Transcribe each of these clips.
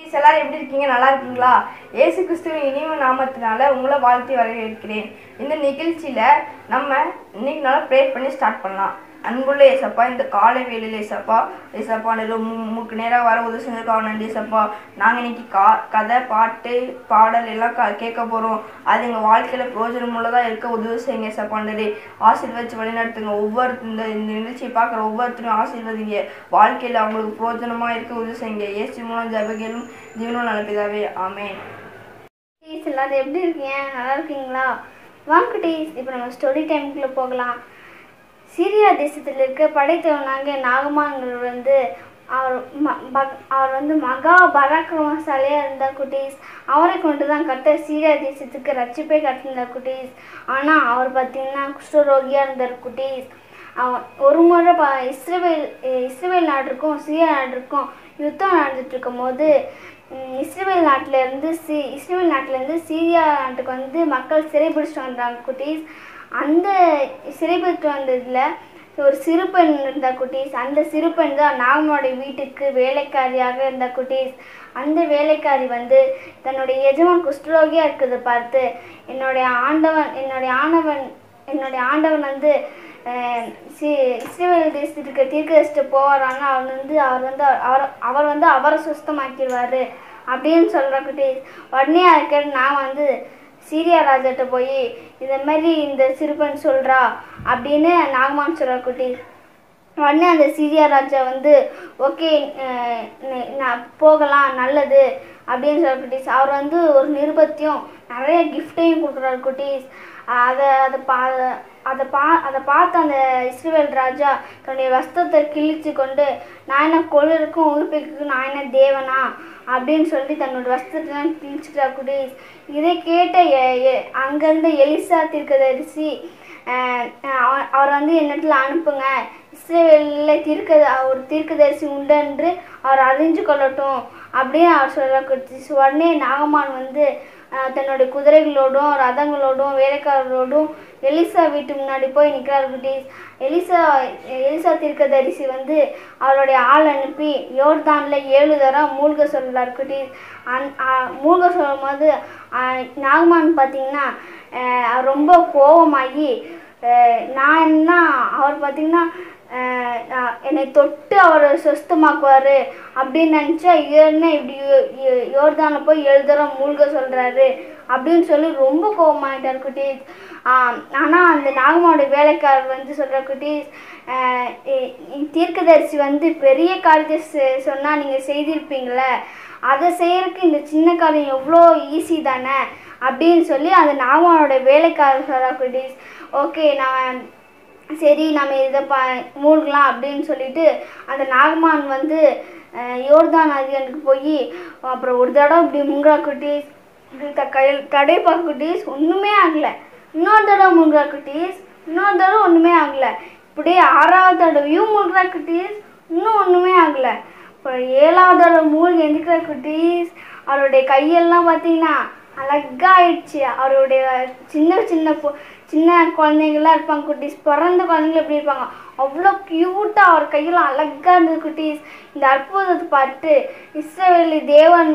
எல்லாரும் எப்படி இருக்கீங்க? நல்லா இருக்கீங்களா? இயேசு கிறிஸ்துவின் இனிய நாமத்தினால உங்களை வாழ்த்தி வரவேற்கிறேன். இந்த நிகழ்ச்சியில நம்ம இன்னைக்கு நாள ப்ரேயர் பண்ணி ஸ்டார்ட் பண்ணலாம். அன்புள்ள ஏசப்பா, இந்த காலை வேளையில ஏசப்பா மூக்கு நேராக வர உதவி செஞ்சதுக்காக நன்றி ஏசப்பா. நாங்கள் இன்னைக்கு கதை, பாட்டு, பாடல் எல்லாம் கேட்க போகிறோம். அது எங்கள் வாழ்க்கையில் பிரயோஜனமுள்ளதாக இருக்க உதவி செய்யுங்க ஏசப்பாண்டே. ஆசீர்வதிச்சு வழிநடத்துங்க. இந்த நிகழ்ச்சியை பார்க்குற ஒவ்வொருத்தரும் ஆசீர்வதிங்க. வாழ்க்கையில் அவங்களுக்கு பிரயோஜனமாக இருக்க உதவி செய்யுங்க. இயேசு மூலம் ஜெபங்களும் ஜீவனும் நல்ல பிதாவே, ஆமென். எல்லாரும் எப்படி இருக்கீங்க? நல்லா இருக்கீங்களா? வாங்க குட்டீஸ், இப்போ நம்ம ஸ்டோரி டைமுக்குள்ளே போகலாம். சிரியா தேசத்தில் இருக்க படைத்தவனாங்க நாகமான்கள் அவர் மகா பராக்கிரமசாலியாக இருந்தார் குட்டீஸ். அவரை கொண்டு தான் கர்த்தர் சீரியா தேசத்துக்கு ரட்சிப்பை கட்டிருந்தார் குட்டீஸ். ஆனால் அவர் பார்த்தீங்கன்னா குஷ்டரோகியாக இருந்தார் குட்டீஸ். ஒரு முறை இஸ்ரேல் நாட்டுக்கும் சீரியா நாட்டுக்கும் யுத்தம் நடந்துட்டு இருக்கும் போது இஸ்ரேல் நாட்டிலேருந்து சீரியா நாட்டுக்கு மக்கள் சிறைபிடிச்சிட்டு வந்தாங்க குட்டீஸ். அந்த சிறைபிடித்து வந்ததில் ஒரு சிறுபெண் இருந்தார் குட்டீஸ். அந்த சிறுபெண் தான் நாகமனுடைய வீட்டுக்கு வேலைக்காரியாக இருந்தார் குட்டீஸ். அந்த வேலைக்காரி தன்னுடைய எஜமான் குஷ்டரோகியாக இருக்கிறத பார்த்து என்னுடைய ஆண்டவன் இஸ்ரேல் தேசத்துக்கு தீர்க்கதரிசிட்டு போவாரான்னா அவர் அவரை சுத்தமாக்கிடுவார் அப்படின்னு சொல்கிற குட்டீஸ். உடனே அதுக்கு நான் சீரியா ராஜாட்ட போய் இந்த மாதிரி இந்த சிறுபெண் சொல்கிறா அப்படின்னு நாகமான் சொல்கிற குட்டீஸ். உடனே அந்த சீரியா ராஜா ஓகே நான் போகலாம், நல்லது அப்படின்னு சொல்கிற குட்டீஸ். அவர் ஒரு நிருபத்தையும் நிறைய கிஃப்டையும் கொடுக்குறாரு குட்டீஸ். அதை பார்த்து அந்த இஸ்ரவேல் ராஜா தன்னுடைய வஸ்திரத்தை கிழிச்சு கொண்டு, நான் என்ன கொள்ளுக்கும் உயிர்ப்பிக்கும், நான் என்ன தேவனா அப்படின்னு சொல்லி தன்னோட வஸ்திரத்தெல்லாம் கிழிச்சுக்கிறார் குட்டீஸ். இதை கேட்ட அங்கேருந்து எலிசா தீர்க்கதரிசி அவர் என்னிடத்துல அனுப்புங்க, இஸ்ரவேலில் ஒரு தீர்க்கதரிசி உண்டென்று அவர் அறிஞ்சு கொள்ளட்டும் அப்படின்னு அவர் சொல்கிற குட்டீஸ். உடனே நாகமான் தன்னுடைய குதிரைகளோடும் ரதங்களோடும் வேலைக்காரர்களோடும் எலிசா வீட்டு முன்னாடி போய் நிற்கிறார் குட்டீஸ். எலிசா தீர்க்கதரிசி அவருடைய ஆள் அனுப்பி யோர்தானில் 7 தரம் மூழ்க சொல்கிறார் குட்டீஸ். மூழ்க சொல்லும் போது நாகமான் பார்த்தீங்கன்னா ரொம்ப கோபமாகி அவர் பார்த்தீங்கன்னா என்னை தொட்டு அவர் சொஸ்தமாக்குவார் அப்படின்னு நினச்சா ஏன்னா இப்படி யோர்தானில் போய் 7 தரம் மூழ்க சொல்கிறாரு அப்படின்னு சொல்லி ரொம்ப கோபமாயிட்டார் குட்டீஸ். ஆனால் அந்த நாகமாவோட வேலைக்காரர் சொல்கிற குட்டீஸ், தீர்க்கதரிசி பெரிய காரியத்தை சொன்னால் நீங்கள் செய்திருப்பீங்களே, அதை செய்யறதுக்கு இந்த சின்ன காரியம் எவ்வளோ ஈஸி தானே அப்படின்னு சொல்லி அந்த நாகமாவோட வேலைக்காரர் சொல்கிற குட்டீஸ். ஓகே, சரி நம்ம இதை மூழ்கலாம் அப்படின்னு சொல்லிட்டு அந்த நாகமான் யோர்தான் நதிக்கு போய் அப்புறம் ஒரு தடவை இப்படி முங்குறா குட்டீஸ். கடை பார்க்க குட்டீஸ், ஒன்றுமே ஆகலை. இன்னொரு தடவை முங்குறா குட்டீஸ், இன்னொரு தடவை ஒன்றுமே ஆகலை. இப்படியே 6வது தடவையும் முழுகிறா குட்டீஸ், இன்னும் ஒன்றுமே ஆகலை. அப்புறம் 7வது தடவை மூழ்கி எந்திக்கிற குட்டீஸ். அவருடைய கையெல்லாம் பார்த்தீங்கன்னா அழகா ஆயிடுச்சு. அவருடைய சின்ன குழந்தைங்களாம் இருப்பாங்க குட்டீஸ், பிறந்த குழந்தைங்க எப்படி இருப்பாங்க அவ்வளோ க்யூட்டாக அவர் கையெல்லாம் அழகாக இருந்தது குட்டீஸ். இந்த அற்புதத்தை பார்த்து இஸ்ரவேலி தேவன்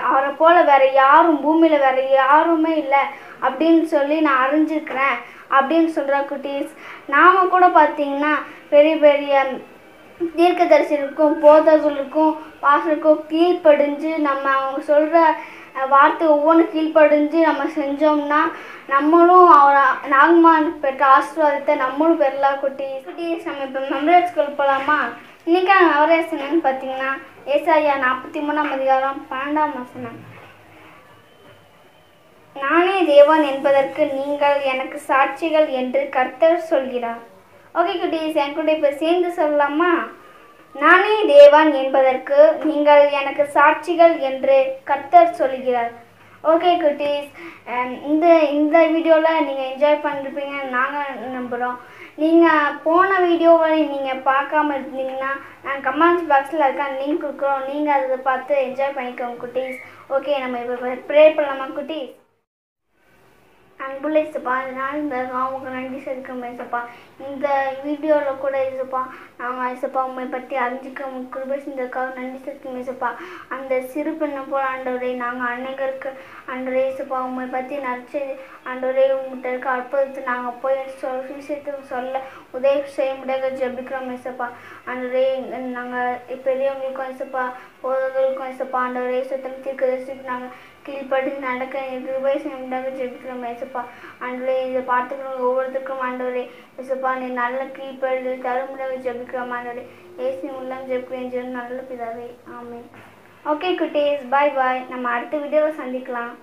அவரை போல் வேறு யாரும் பூமியில் வேறு யாருமே இல்லை அப்படின்னு சொல்லி நான் அறிஞ்சிருக்கிறேன் அப்படின்னு சொல்கிற குட்டீஸ். நாம் கூட பார்த்திங்கன்னா பெரிய பெரிய தீர்க்கதரிசிகளுக்கும் போதகர்களுக்கும் பாசலுக்கும் கீழ்ப்படிஞ்சு நம்ம அவங்க சொல்கிற வார்த்தை ஒவ்வொன்றும் கீழ்ப்படிஞ்சு நம்ம செஞ்சோம்னா நம்மளும் நாகமான் பெற்ற ஆசீர்வாதத்தை நம்மளும் பெறலாம் குட்டீஸ். நம்ம இப்போ மெமரேஜ் ஸ்கூல் போகலாமா? இன்றைக்கான மெமரேஜ் என்னன்னு பார்த்தீங்கன்னா ஏசாயா 43ஆம் அதிகாரம் 12ஆம் வசனம். நானே தேவன் என்பதற்கு நீங்கள் எனக்கு சாட்சிகள் என்று கர்த்தர் சொல்கிறார். ஓகே குட்டீஸ், என் கூட இப்போ சேர்ந்து சொல்லலாமா? நானே தேவன் என்பதற்கு நீங்கள் எனக்கு சாட்சிகள் என்று கர்த்தர் சொல்கிறார். ஓகே குட்டீஸ், இந்த வீடியோவில் நீங்கள் என்ஜாய் பண்ணிருப்பீங்கன்னு நாங்கள் நம்புகிறோம். நீங்கள் போன வீடியோவை நீங்கள் பார்க்காம இருந்தீங்கன்னா நாங்கள் கமெண்ட்ஸ் பாக்ஸில் இருக்க லிங்க் கொடுக்குறோம், நீங்கள் அதை பார்த்து என்ஜாய் பண்ணிக்கோங்க குட்டீஸ். ஓகே, நம்ம இப்போ ப்ரே பண்ணலாமா குட்டீஸ்? அன்புள்ள இசப்பா அதனால் இந்த காமுக்கு நன்றி செலுத்தும் இசப்பா. இந்த வீடியோவில் கூட இசப்பா நாங்கள் இசப்பா உண்மை பற்றி அறிஞ்சிக்க கிருபை செஞ்சதுக்காக நன்றி செலுத்தும் இசப்பா. அந்த சிறு பெண்ணை போல் ஆண்டவரே நாங்கள் அநேகருக்கு ஆண்டவரே இசப்பா உண்மை பற்றி நடிச்சு ஆண்டவரே உங்கள்கிட்ட இருக்க அற்புதத்தை நாங்கள் போய் விஷயத்தை சொல்ல உதவி செய்ய முடியாத ஜெபிக்கிறோம் இசப்பா. ஆண்டவரே நாங்கள் பெரியவங்களுக்கும் இசப்பா போதவர்களுக்கும் இசப்பா ஆண்டவரே சுத்தம் தீர்க்கதரிசிக்கு நாங்கள் கீழ்படி நடக்க கிருபை செய்ய முடியாத ஜெபிக்கிறோம் இசப்பா. ஆண்டவரே இதை பார்த்துக்கிறோம் ஒவ்வொருத்தருக்கும் ஆண்டவரே இசப்பா நீ நல்ல கீழ்படி தர முடியாத ஜெபிக்கிறோம் ஆண்டவரே. ஏசி உள்ளம் ஜெபிக்கிறேன் நல்ல பிதாவே ஆமென். ஓகே குட்டீஸ், பாய் பாய். நம்ம அடுத்த வீடியோவில் சந்திக்கலாம்.